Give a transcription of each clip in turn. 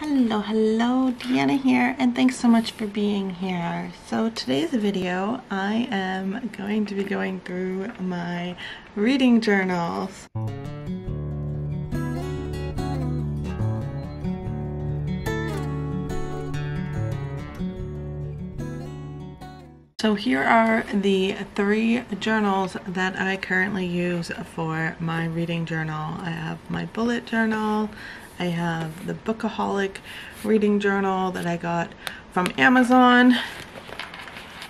Hello, Deanna here, and thanks so much for being here. So today's video, I am going to be going through my reading journals. So here are the 3 journals that I currently use for my reading journal. I have my bullet journal, I have the Bookaholic reading journal that I got from Amazon,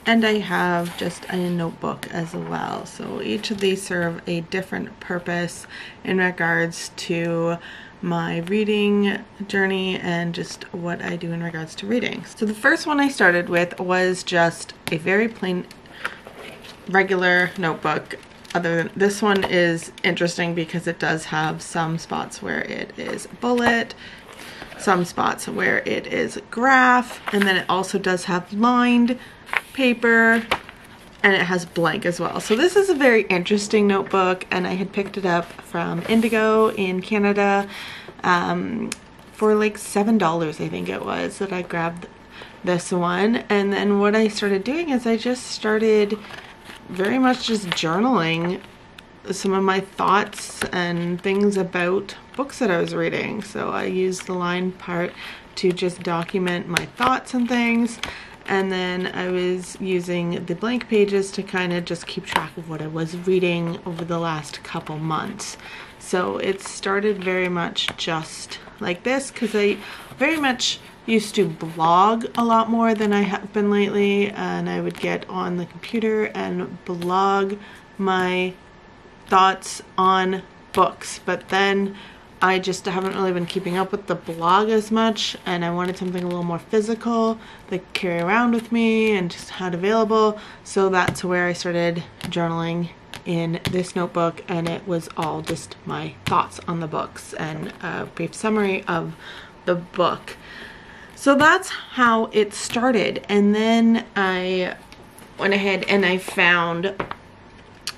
and I have just a notebook as well. So each of these serve a different purpose in regards to my reading journey and just what I do in regards to reading. So the first one I started with was just a very plain regular notebook. Other than this one is interesting because it does have some spots where it is bullet, some spots where it is graph, and then it also does have lined paper, and it has blank as well. So this is a very interesting notebook, and I had picked it up from Indigo in Canada for like $7, I think it was, that I grabbed this one. And then what I started doing is I just started very much just journaling some of my thoughts and things about books that I was reading. So I used the line part to just document my thoughts and things, and then I was using the blank pages to kind of just keep track of what I was reading over the last couple months. So it started very much just like this because I very much used to blog a lot more than I have been lately, and I would get on the computer and blog my thoughts on books, but then I just haven't really been keeping up with the blog as much, and I wanted something a little more physical that carry around with me and just had available. So that's where I started journaling in this notebook, and it was all just my thoughts on the books and a brief summary of the book. So that's how it started, and then I went ahead and I found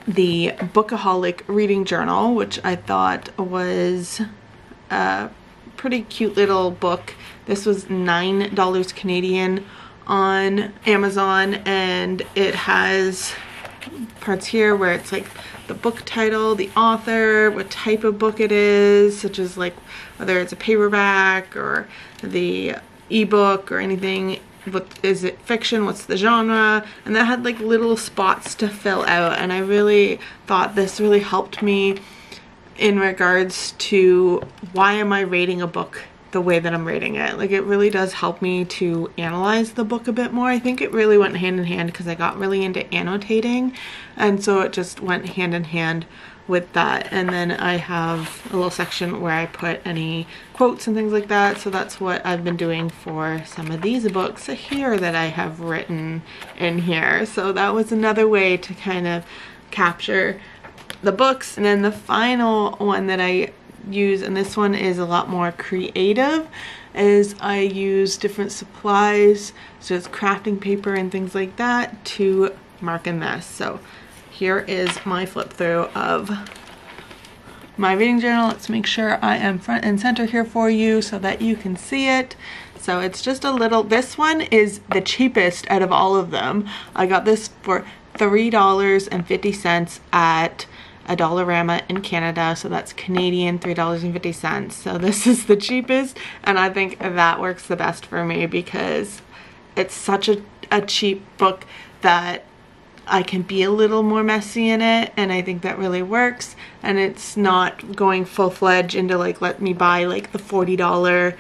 the Bookaholic reading journal, which I thought was a pretty cute little book. This was $9 Canadian on Amazon, and it has parts here where it's like the book title, the author, what type of book it is, such as like whether it's a paperback or the ebook or anything. What is it, fiction, what's the genre, and that had like little spots to fill out, and I really thought this really helped me in regards to why am I rating a book the way that I'm rating it. Like, it really does help me to analyze the book a bit more. I think it really went hand in hand because I got really into annotating, and so it just went hand in hand with that. And then I have a little section where I put any quotes and things like that. So that's what I've been doing for some of these books here that I have written in here. So that was another way to kind of capture the books. And then the final one that I use, and this one is a lot more creative, is I use different supplies, so it's crafting paper and things like that, to mark in this. So here is my flip through of my reading journal. Let's make sure I am front and center here for you so that you can see it. So it's just a little, this one is the cheapest out of all of them. I got this for $3.50 at a Dollarama in Canada, so that's Canadian $3.50. So this is the cheapest, and I think that works the best for me because it's such a cheap book that I can be a little more messy in it, and I think that really works. And it's not going full-fledged into like, let me buy like the $40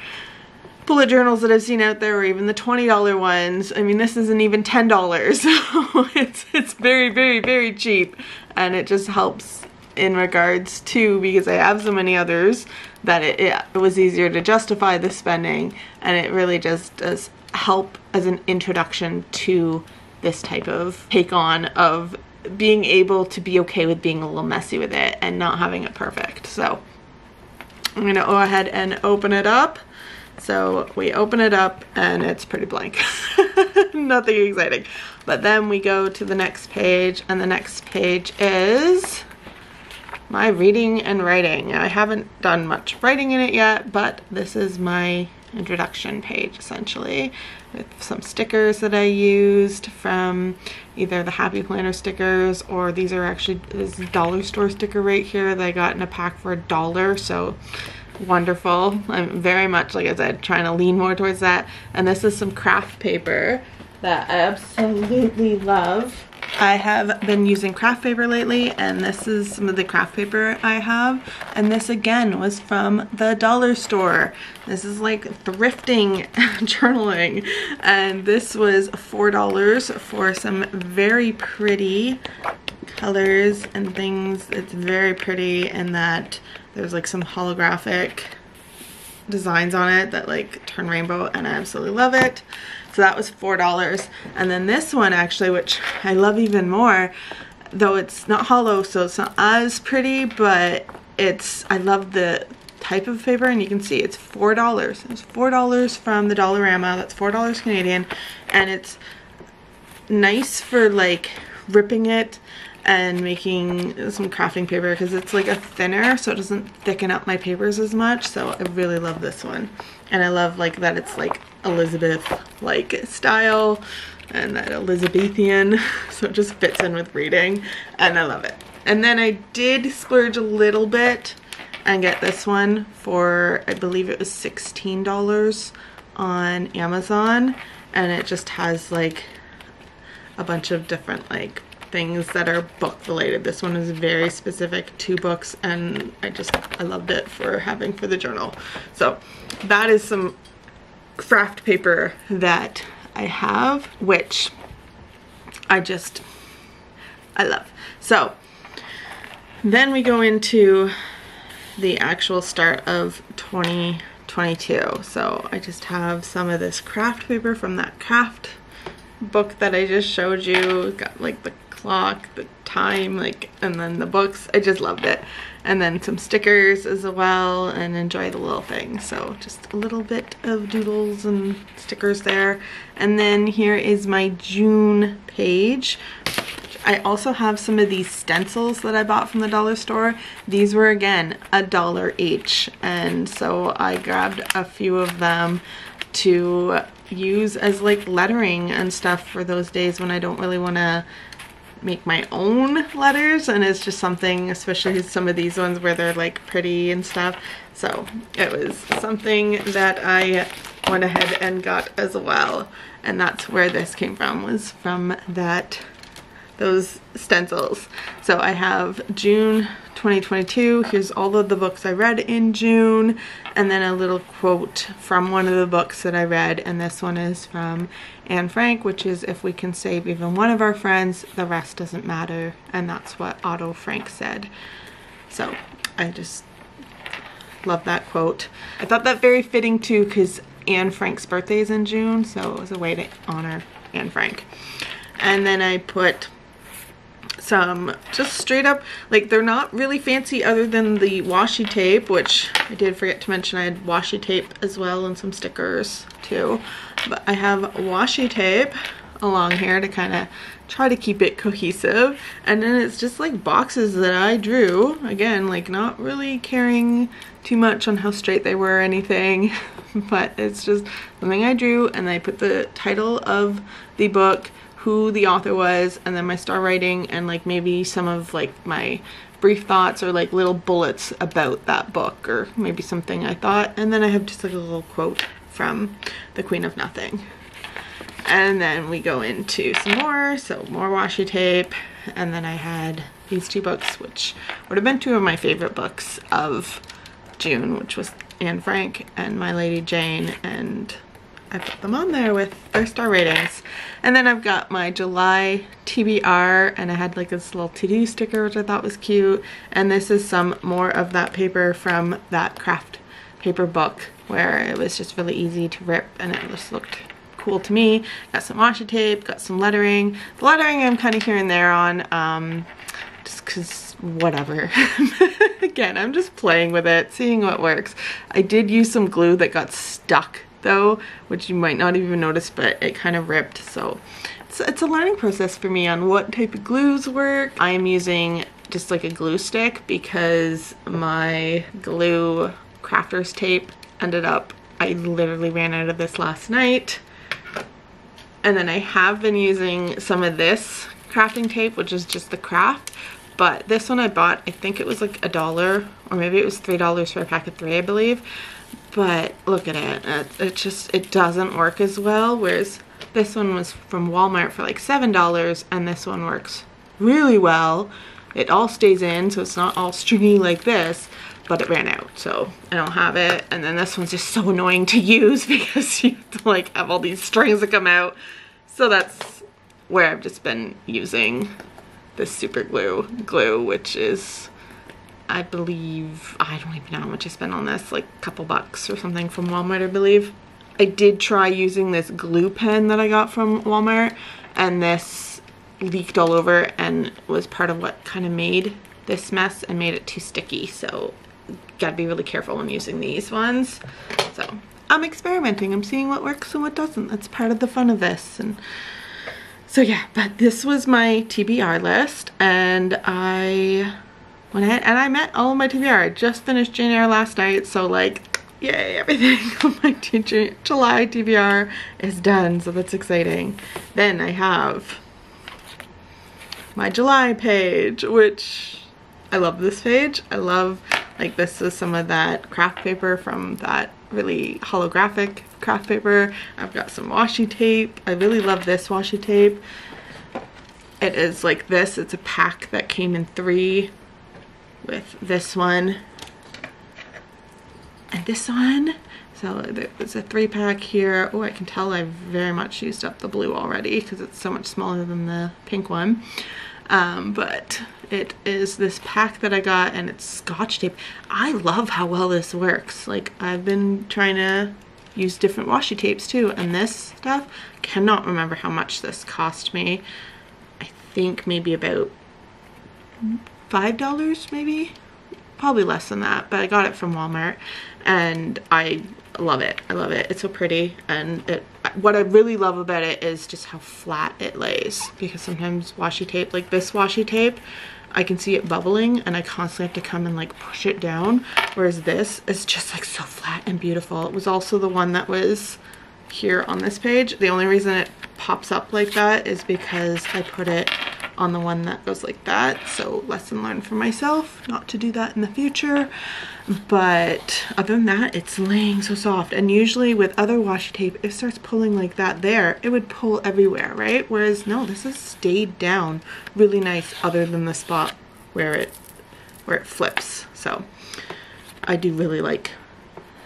bullet journals that I've seen out there, or even the $20 ones. I mean, this isn't even $10, so it's very, very, very cheap, and it just helps in regards to, because I have so many others, that it was easier to justify the spending, and it really just does help as an introduction to this type of take on of being able to be okay with being a little messy with it and not having it perfect. So I'm gonna go ahead and open it up. So we open it up and it's pretty blank. Nothing exciting. But then we go to the next page, and the next page is my reading and writing. I haven't done much writing in it yet, but this is my introduction page essentially, with some stickers that I used from either the Happy Planner stickers, or these are actually this dollar store sticker right here that I got in a pack for $1, so wonderful. I'm very much, like I said, trying to lean more towards that. And this is some craft paper that I absolutely love. I have been using craft paper lately, and this is some of the craft paper I have. And this again was from the dollar store. This is like thrifting journaling. And this was $4 for some very pretty colors and things. It's very pretty in that there's like some holographic designs on it that like turn rainbow, and I absolutely love it. So that was $4. And then this one actually, which I love even more, though it's not hollow, so it's not as pretty, but I love the type of paper, and you can see it's $4. It's $4 from the Dollarama. That's $4 Canadian, and it's nice for like ripping it and making some crafting paper, because it's like a thinner, so it doesn't thicken up my papers as much. So I really love this one, and I love like that it's like Elizabeth like style and that Elizabethan, so it just fits in with reading, and I love it. And then I did splurge a little bit and get this one for, I believe it was $16 on Amazon, and it just has like a bunch of different like things that are book related. This one is very specific to books, and I loved it for having for the journal. So that is some craft paper that I have, which I love. So then we go into the actual start of 2022. So I just have some of this craft paper from that craft book that I just showed you. Got like the clock, the time, like, and then the books. I just loved it. And then some stickers as well, and enjoy the little things. So just a little bit of doodles and stickers there. And then here is my June page. I also have some of these stencils that I bought from the dollar store. These were again $1 each, and so I grabbed a few of them to use as like lettering and stuff for those days when I don't really want to make my own letters, and it's just something, especially some of these ones where they're like pretty and stuff. So it was something that I went ahead and got as well, and that's where this came from, was from those stencils. So I have June 2022. Here's all of the books I read in June, and then a little quote from one of the books that I read, and this one is from Anne Frank, which is, "If we can save even one of our friends, the rest doesn't matter." And that's what Otto Frank said. So I just love that quote. I thought that very fitting too, because Anne Frank's birthday is in June, so it was a way to honor Anne Frank. And then I put some just straight up, like, they're not really fancy other than the washi tape, which I did forget to mention I had washi tape as well, and some stickers too. But I have washi tape along here to kind of try to keep it cohesive. And then it's just like boxes that I drew, again, like not really caring too much on how straight they were or anything, but it's just something I drew, and I put the title of the book, who the author was, and then my star rating, and like maybe some of like my brief thoughts or like little bullets about that book, or maybe something I thought. And then I have just like a little quote from The Queen of Nothing. And then we go into some more, so more washi tape. And then I had these two books, which would have been two of my favorite books of June, which was Anne Frank and My Lady Jane, and I put them on there with their star ratings. And then I've got my July TBR, and I had like this little to-do sticker, which I thought was cute. And this is some more of that paper from that craft paper book, where it was just really easy to rip, and it just looked cool to me. Got some washi tape, got some lettering. The lettering I'm kind of here and there on, just because whatever. Again, I'm just playing with it, seeing what works. I did use some glue that got stuck though, which you might not even notice, but it kind of ripped. So it's a learning process for me on what type of glues work. I am using just like a glue stick, because my glue crafter's tape ended up, I literally ran out of this last night. And then I have been using some of this crafting tape, which is just the craft. But this one I bought, I think it was like $1 or maybe it was $3 for a pack of 3, I believe. But look at it, it doesn't work as well. Whereas this one was from Walmart for like $7 and this one works really well. It all stays in, so it's not all stringy like this, but it ran out, so I don't have it. And then this one's just so annoying to use because you have to like have all these strings that come out. So that's where I've just been using this super glue, which is, I believe, I don't even know how much I spent on this, like a couple bucks or something from Walmart, I believe. I did try using this glue pen that I got from Walmart, and this leaked all over and was part of what kind of made this mess and made it too sticky. So gotta be really careful when using these ones. So I'm experimenting, I'm seeing what works and what doesn't. That's part of the fun of this. And so yeah, but this was my TBR list, and I met all of my TBR. I just finished January last night, so like, yay, everything on my July TBR is done, so that's exciting. Then I have my July page, which I love this page. I love, like, this is some of that craft paper from that really holographic craft paper. I've got some washi tape. I really love this washi tape. It is like this. It's a pack that came in 3 with this one and this one. So there's a 3-pack here. Oh, I can tell I've very much used up the blue already because it's so much smaller than the pink one. But it is this pack that I got, and it's Scotch tape. I love how well this works. Like, I've been trying to use different washi tapes too, and this stuff, cannot remember how much this cost me. I think maybe about $5 maybe, probably less than that, but I got it from Walmart and I love it. I love it. It's so pretty, and what I really love about it is just how flat it lays, because sometimes washi tape, like this washi tape, I can see it bubbling and I constantly have to come and like push it down, whereas this is just like so flat and beautiful. It was also the one that was here on this page. The only reason it pops up like that is because I put it on the one that goes like that. So lesson learned for myself, not to do that in the future. But other than that, it's laying so soft. And usually with other washi tape, it starts pulling like that there, it would pull everywhere, right? Whereas no, this has stayed down really nice, other than the spot where it flips. So I do really like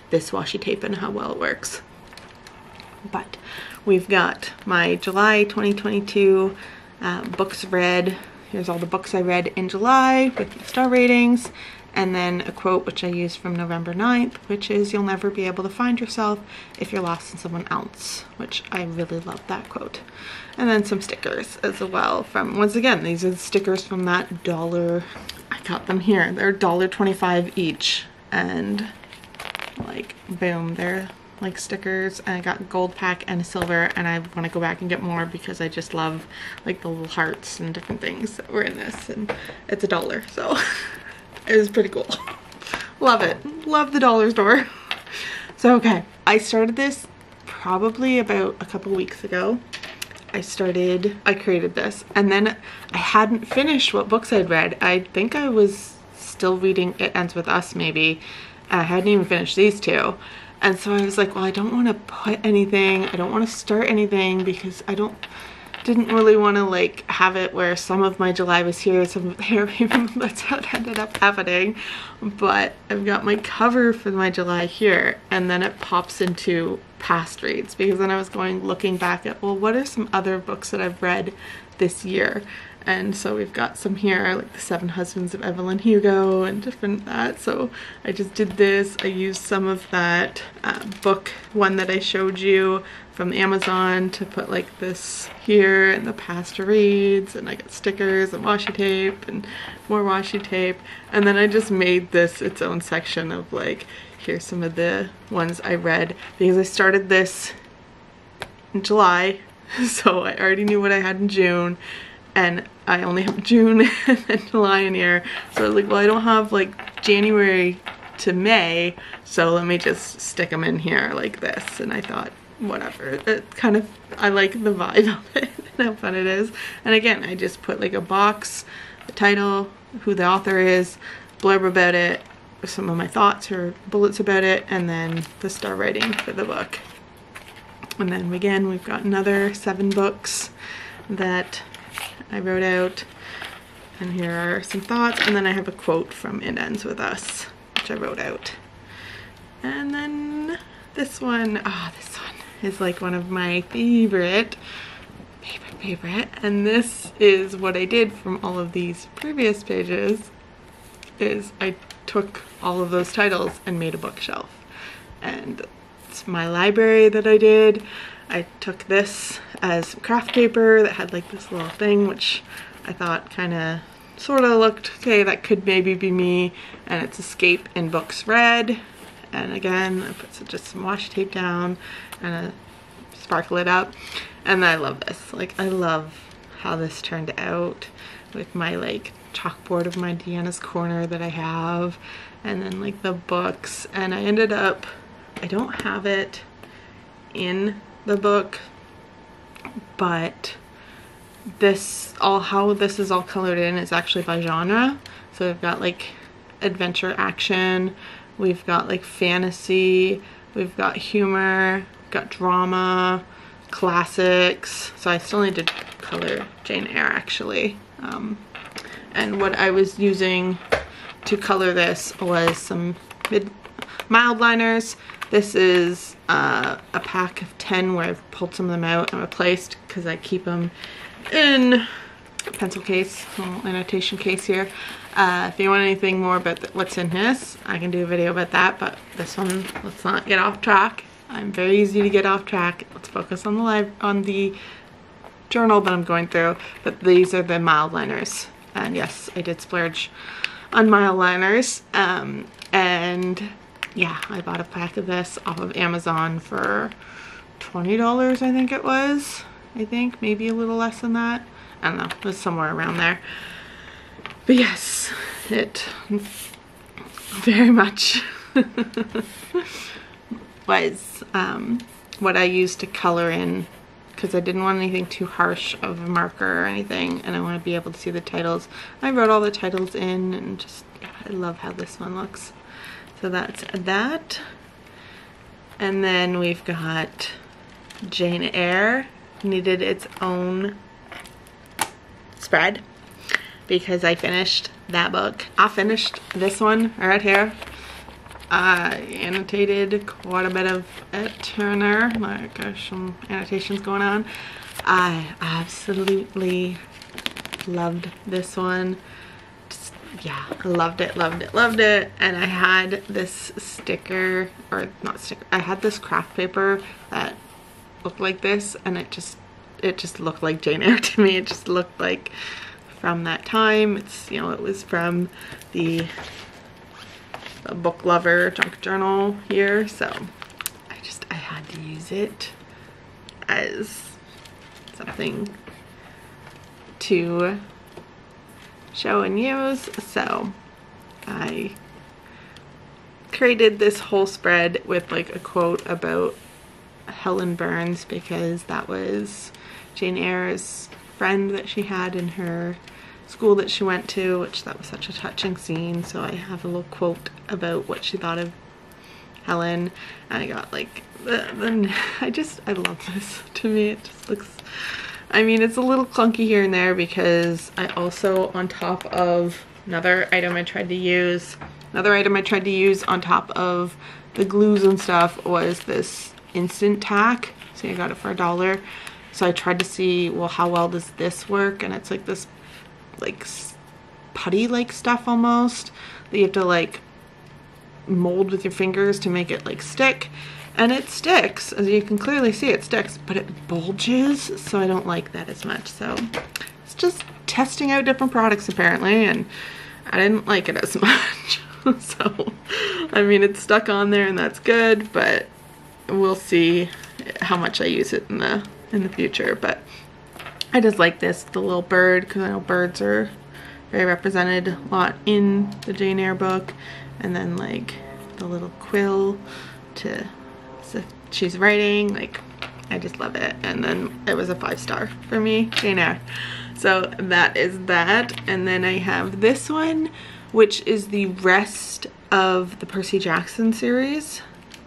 this washi tape and how well it works. But we've got my July 2022 books read. Here's all the books I read in July with the star ratings, and then a quote which I used from November 9th, which is, "You'll never be able to find yourself if you're lost in someone else," which I really love that quote. And then some stickers as well from, once again, these are the stickers from that dollar. I got them here. They're $1.25 each, and like, boom, they're like stickers. And I got gold pack and a silver, and I want to go back and get more because I just love like the little hearts and different things that were in this, and it's $1, so it was pretty cool. Love it. Love the dollar store. So okay, I started this probably about a couple weeks ago. I created this, and then I hadn't finished what books I'd read. I think I was still reading It Ends With Us maybe. I hadn't even finished these two. And so I was like, well, I don't want to put anything, I don't want to start anything, because I didn't really want to like have it where some of my July was here, some of there, even though that's how it ended up happening. But I've got my cover for my July here, and then it pops into past reads, because then I was looking back at, well, what are some other books that I've read this year? And so we've got some here, like The 7 Husbands of Evelyn Hugo and different that. So I just did this. I used some of that book one that I showed you from Amazon to put like this here and the past reads, and I got stickers and washi tape and more washi tape. And then I just made this its own section of like, here's some of the ones I read, because I started this in July, so I already knew what I had in June. And I only have June and then July in here. So I was like, well, I don't have like January to May, so let me just stick them in here like this. And I thought, whatever, it kind of, I like the vibe of it and how fun it is. And again, I just put like a box, the title, who the author is, blurb about it, some of my thoughts or bullets about it, and then the star rating for the book. And then again, we've got another 7 books that I wrote out, and here are some thoughts, and then I have a quote from It Ends With Us, which I wrote out. And then this one, this one is like one of my favorite, and this is what I did from all of these previous pages, is I took all of those titles and made a bookshelf. And it's my library that I did. I took this as craft paper that had like this little thing, which I thought kind of sort of looked, okay, that could maybe be me. And it's Escape in Books Red. And again, I put just some washi tape down and sparkle it up. And I love this. Like, I love how this turned out with my like chalkboard of my Deanna's Corner that I have, and then like the books. And I ended up, I don't have it in the book, but this, how this is all colored in is actually by genre. So we've got like adventure action, we've got like fantasy, we've got humor, we've got drama, classics. So I still need to color Jane Eyre actually. And what I was using to color this was some mild liners. This is a pack of 10 where I've pulled some of them out and replaced, because I keep them in a pencil case, little annotation case here. If you want anything more about what's in this, I can do a video about that, but this one, let's not get off track. I'm very easy to get off track. Let's focus on the journal that I'm going through. But these are the mild liners. And yes, I did splurge on mild liners. And yeah, I bought a pack of this off of Amazon for $20, I think it was. I think maybe a little less than that. I don't know, it was somewhere around there. But yes, it very much was what I used to color in, because I didn't want anything too harsh of a marker or anything, and I want to be able to see the titles. I wrote all the titles in, and just, yeah, I love how this one looks. So that's that. And then we've got Jane Eyre needed its own spread because I finished that book. I finished this one right here. I annotated quite a bit of it Turner, like there's some annotations going on. I absolutely loved this one. Just, yeah, I loved it, loved it, loved it. And I had this sticker, or not sticker, I had this craft paper that looked like this, and it just looked like Jane Eyre to me. It just looked like from that time. It's, you know, it was from the book lover junk journal here, so I had to use it as something to show and use. So I created this whole spread with like a quote about Helen Burns, because that was Jane Eyre's friend that she had in her school that she went to, which that was such a touching scene. So I have a little quote about what she thought of Helen, and I got like I love this. To me it just looks, I mean, it's a little clunky here and there, because I also, on top of another item I tried to use on top of the glues and stuff, was this instant tack. So I got it for $1. So I tried to see, well, how well does this work? And it's like this like putty like stuff almost that you have to like mold with your fingers to make it like stick, and it sticks, as you can clearly see it sticks, but it bulges, so I don't like that as much. So it's just testing out different products apparently, and I didn't like it as much. So I mean, it's stuck on there and that's good, but we'll see how much I use it in the future. But I just like this, the little bird, because I know birds are very represented a lot in the Jane Eyre book. And then like the little quill to, so she's writing, like, I just love it. And then it was a 5-star for me, Jane Eyre. So that is that. And then I have this one, which is the rest of the Percy Jackson series.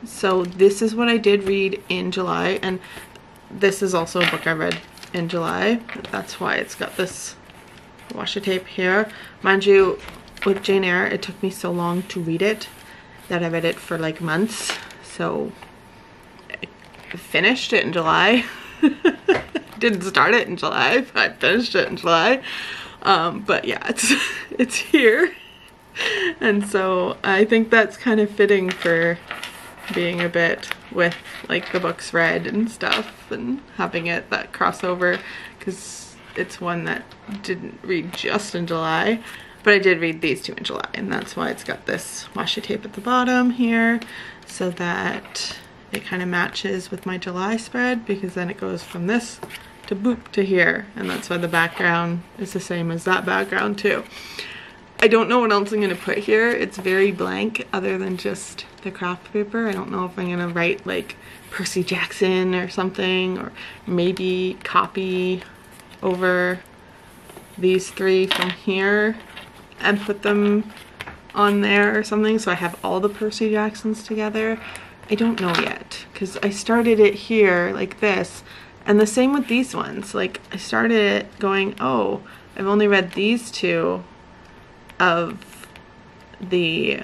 So this is what I did read in July, and this is also a book I read in July. That's why it's got this washi tape here. Mind you, with Jane Eyre, it took me so long to read it that I read it for like months. So I finished it in July. Didn't start it in July, but I finished it in July. But yeah, it's here. And so I think that's kind of fitting for being a bit with like the books read and stuff, and having it that crossover, because it's one that didn't read just in July, but I did read these two in July, and that's why it's got this washi tape at the bottom here, so that it kind of matches with my July spread, because then it goes from this to boop to here, and that's why the background is the same as that background too. I don't know what else I'm gonna put here. It's very blank other than just the craft paper. I don't know if I'm gonna write like Percy Jackson or something, or maybe copy over these 3 from here and put them on there or something, so I have all the Percy Jacksons together. I don't know yet, because I started it here like this, and the same with these ones. Like, I started it going, oh, I've only read these 2 of the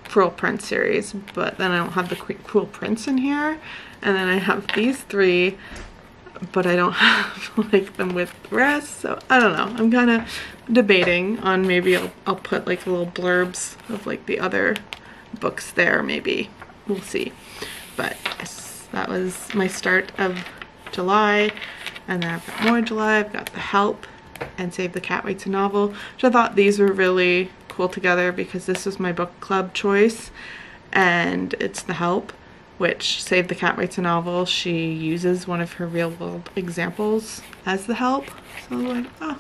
Cruel Prince series, but then I don't have the Cruel Prince in here, and then I have these 3, but I don't have like them with the rest. So I don't know, I'm kind of debating on maybe I'll put like little blurbs of like the other books there, maybe. We'll see. But yes, that was my start of July, and then I've got more July. I've got The Help and Save the Cat Writes a Novel, which I thought these were really cool together, because this was my book club choice, and it's The Help, which Save the Cat Writes a Novel, she uses one of her real world examples as The Help. So I was like, oh,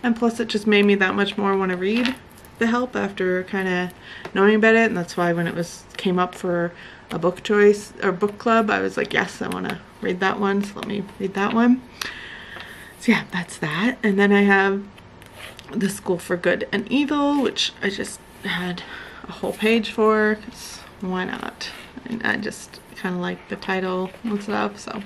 and plus it just made me that much more want to read The Help after kind of knowing about it, and that's why when it came up for a book choice or book club, I was like, yes, I want to read that one, so let me read that one. So yeah, that's that. And then I have The School for Good and Evil, which I just had a whole page for, because why not? And I just kind of like the title and stuff, so.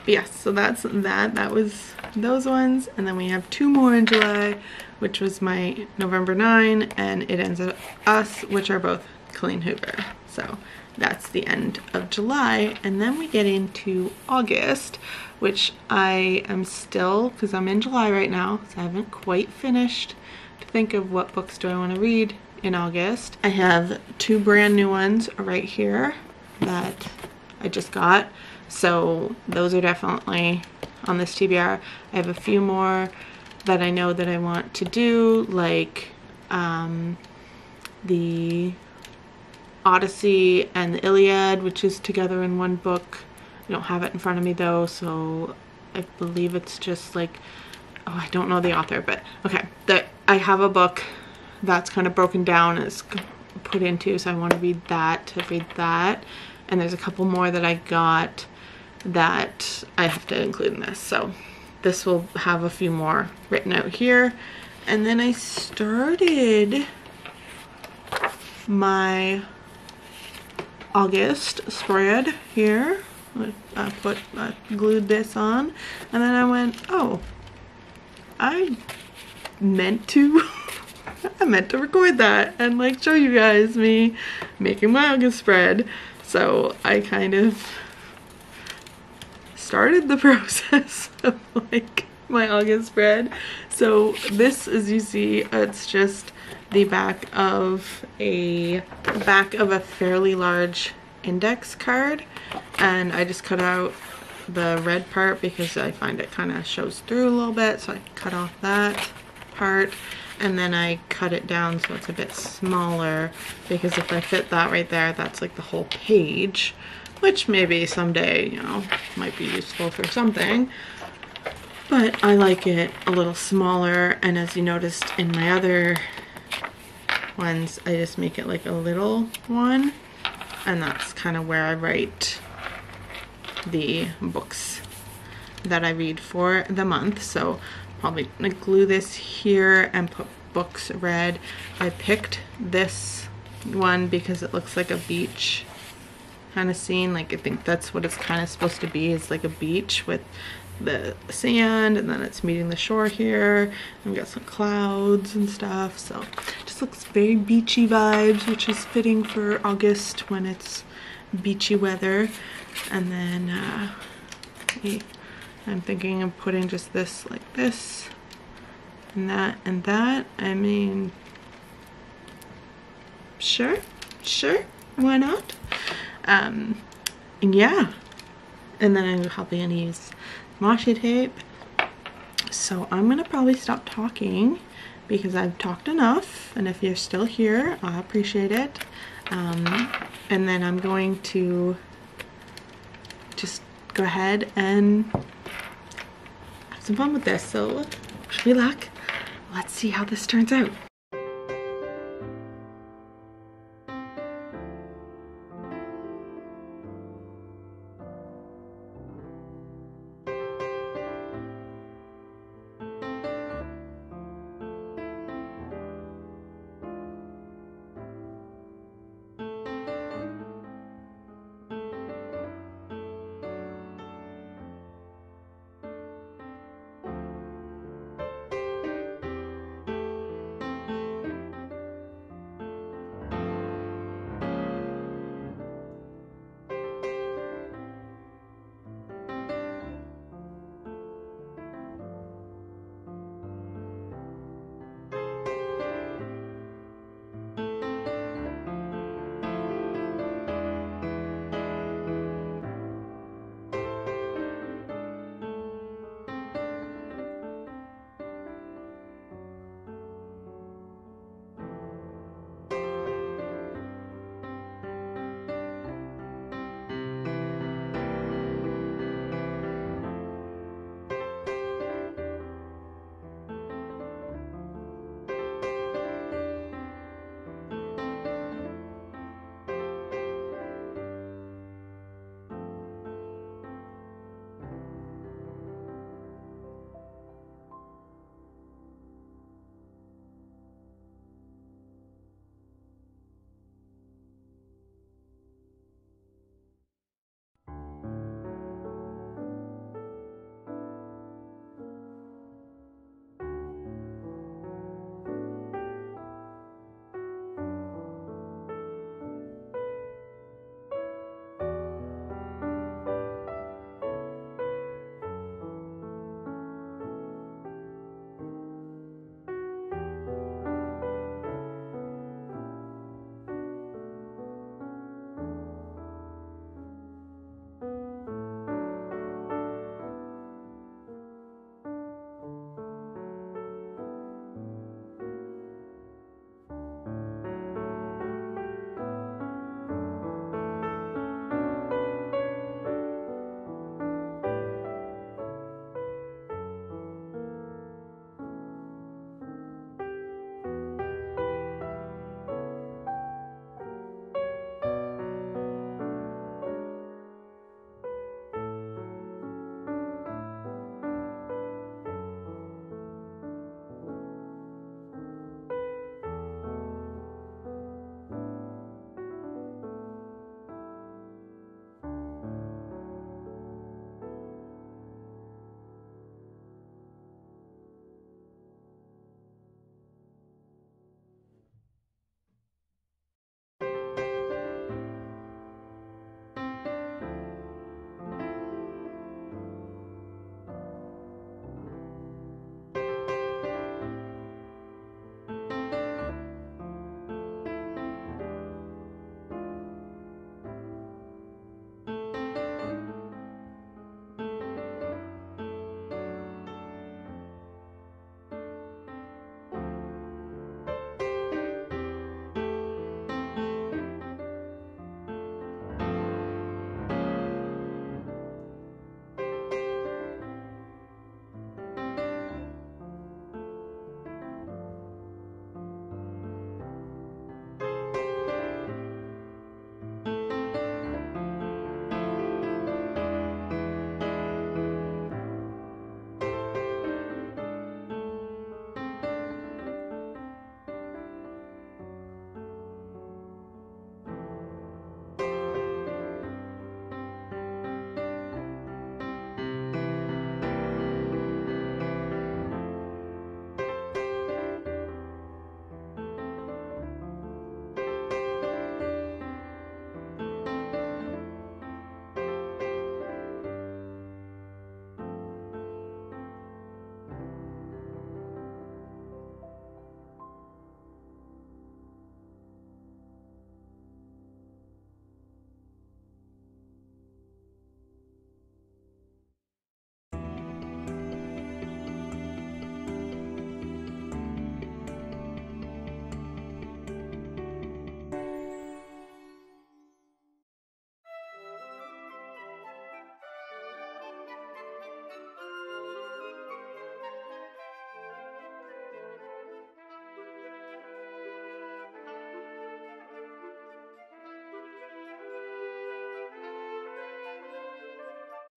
But yeah, so that's that. That was those ones. And then we have 2 more in July, which was my November 9 and It Ends at Us, which are both Colleen Hoover. So that's the end of July. And then we get into August, which I am still, because I'm in July right now, so I haven't quite finished to think of what books do I want to read in August. I have 2 brand new ones right here that I just got, so those are definitely on this TBR. I have a few more that I know that I want to do, like the Odyssey and the Iliad, which is together in one book. I don't have it in front of me though, so I believe it's just like, oh, I don't know the author, but okay, I have a book that's kind of broken down and it's put into, so I want to read that, and there's a couple more that I got that I have to include in this, so this will have a few more written out here. And then I started my August spread here. I glued this on, and then I went, oh, I meant to record that and like show you guys me making my August spread. So I kind of started the process of like my August spread. So this, as you see, it's just the back of a fairly large index card, and I just cut out the red part because I find it kind of shows through a little bit, so I cut off that part, and then I cut it down so it's a bit smaller, because if I fit that right there, that's like the whole page, which maybe someday, you know, might be useful for something. But I like it a little smaller, and as you noticed in my other ones, I just make it like a little one. and that's kind of where I write the books that I read for the month. So probably gonna glue this here and put books read. I picked this one because it looks like a beach kind of scene. Like, I think that's what it's kind of supposed to be, is like a beach with the sand, and then it's meeting the shore here, and we got some clouds and stuff. So it just looks very beachy vibes, which is fitting for August when it's beachy weather. And then I'm thinking of putting just this like this and that and that. I mean, sure, why not? Yeah, and then I'm probably gonna use washi tape. So I'm gonna probably stop talking because I've talked enough, and if you're still here, I appreciate it. And then I'm going to just go ahead and have some fun with this. So wish me luck. Let's see how this turns out.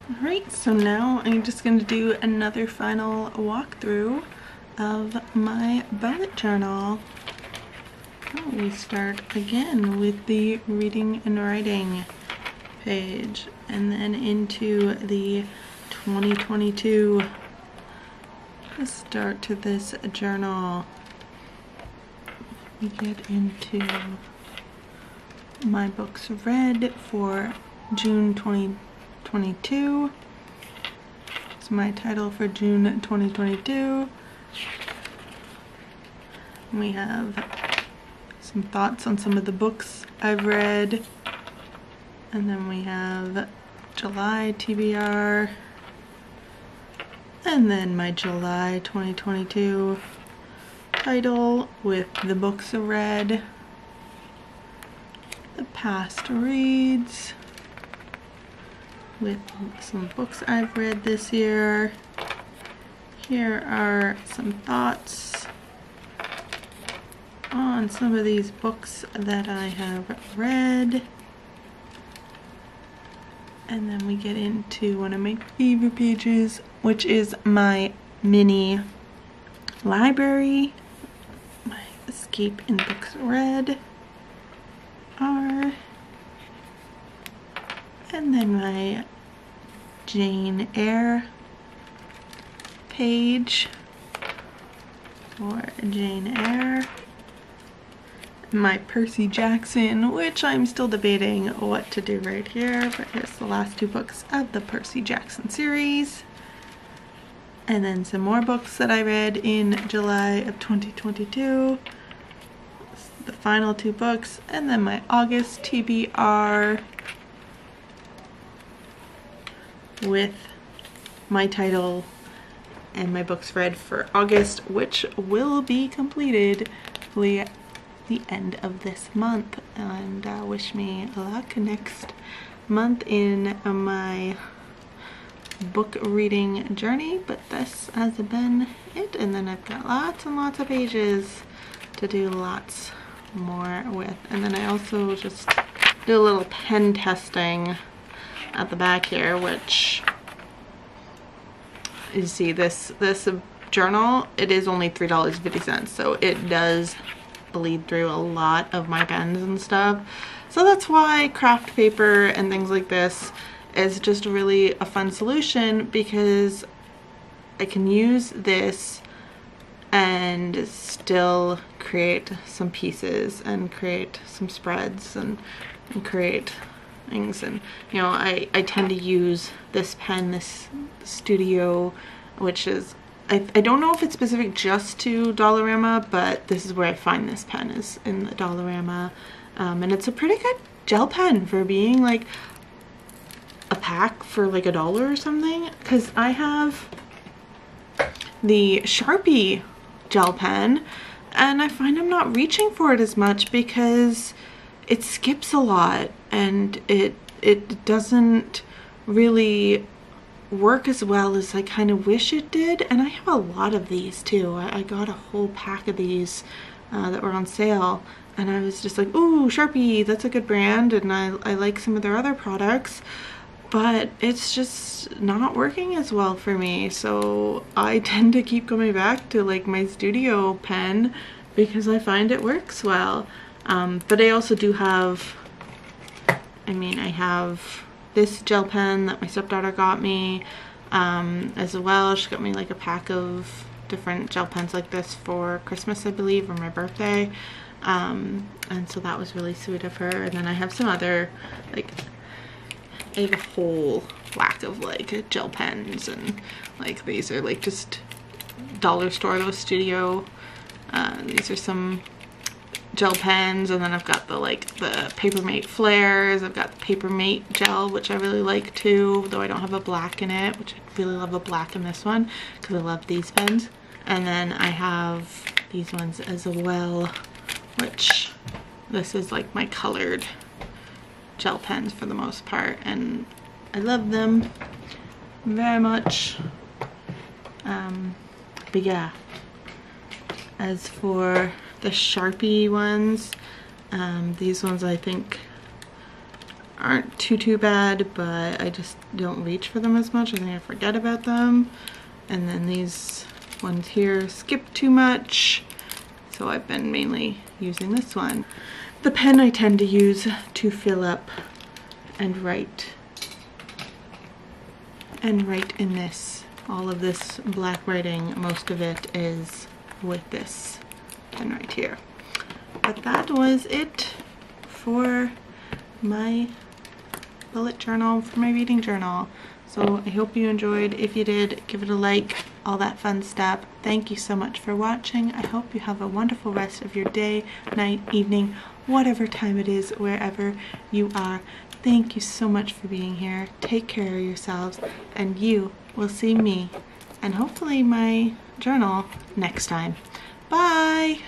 Alright, so now I'm just going to do another final walkthrough of my bullet journal. Oh, we start again with the reading and writing page, and then into the 2022 start to this journal. We get into my books read for June 2022. It's my title for June 2022. We have some thoughts on some of the books I've read, and then we have July TBR, and then my July 2022 title with the books read, the past reads with some books I've read this year. Here are some thoughts on some of these books that I have read. And then we get into one of my favorite pages, which is my mini library. My escape in books read are. And then my Jane Eyre page for Jane Eyre. My Percy Jackson, which I'm still debating what to do right here, but here's the last two books of the Percy Jackson series. And then some more books that I read in July of 2022. The final two books, and then my August TBR with my title and my books read for August, which will be completed hopefully at the end of this month. And wish me luck next month in my book reading journey. But this has been it, and then I've got lots and lots of pages to do lots more with. And then I also just do a little pen testing at the back here, which you see this journal, it is only $3.50, so it does bleed through a lot of my pens and stuff. So that's why craft paper and things like this is just really a fun solution, because I can use this and still create some pieces and create some spreads and create things. And you know, I tend to use this pen, this Studio, which is, I don't know if it's specific just to Dollarama, but this is where I find this pen, is in the Dollarama. And it's a pretty good gel pen for being like a pack for like $1 or something, because I have the Sharpie gel pen and I find I'm not reaching for it as much because it skips a lot and it doesn't really work as well as I kind of wish it did. And I have a lot of these too. I got a whole pack of these that were on sale, and I was just like, ooh, Sharpie, that's a good brand, and I like some of their other products, but it's just not working as well for me. So I tend to keep coming back to like my Studio pen because I find it works well. But I also do have, I have this gel pen that my stepdaughter got me as well. She got me like a pack of different gel pens like this for Christmas, I believe, or my birthday. And so that was really sweet of her. And then I have some other, like, I have a whole whack of like gel pens, and like these are like just dollar store, those Studio. These are some gel pens, and then I've got the Papermate flares. I've got the Papermate gel, which I really like too, though I don't have a black in it, which I really love a black in this one because I love these pens. And then I have these ones as well, which this is like my colored gel pens for the most part, and I love them very much. But yeah, as for the Sharpie ones, these ones I think aren't too bad, but I just don't reach for them as much. I think I forget about them. And then these ones here skip too much, so I've been mainly using this one. The pen I tend to use to fill up and write in this. All of this black writing, most of it is with this pen right here. But that was it for my bullet journal, for my reading journal. So I hope you enjoyed. If you did, give it a like, all that fun stuff. Thank you so much for watching. I hope you have a wonderful rest of your day, night, evening, whatever time it is, wherever you are. Thank you so much for being here. Take care of yourselves, and you will see me and hopefully my journal next time. Bye!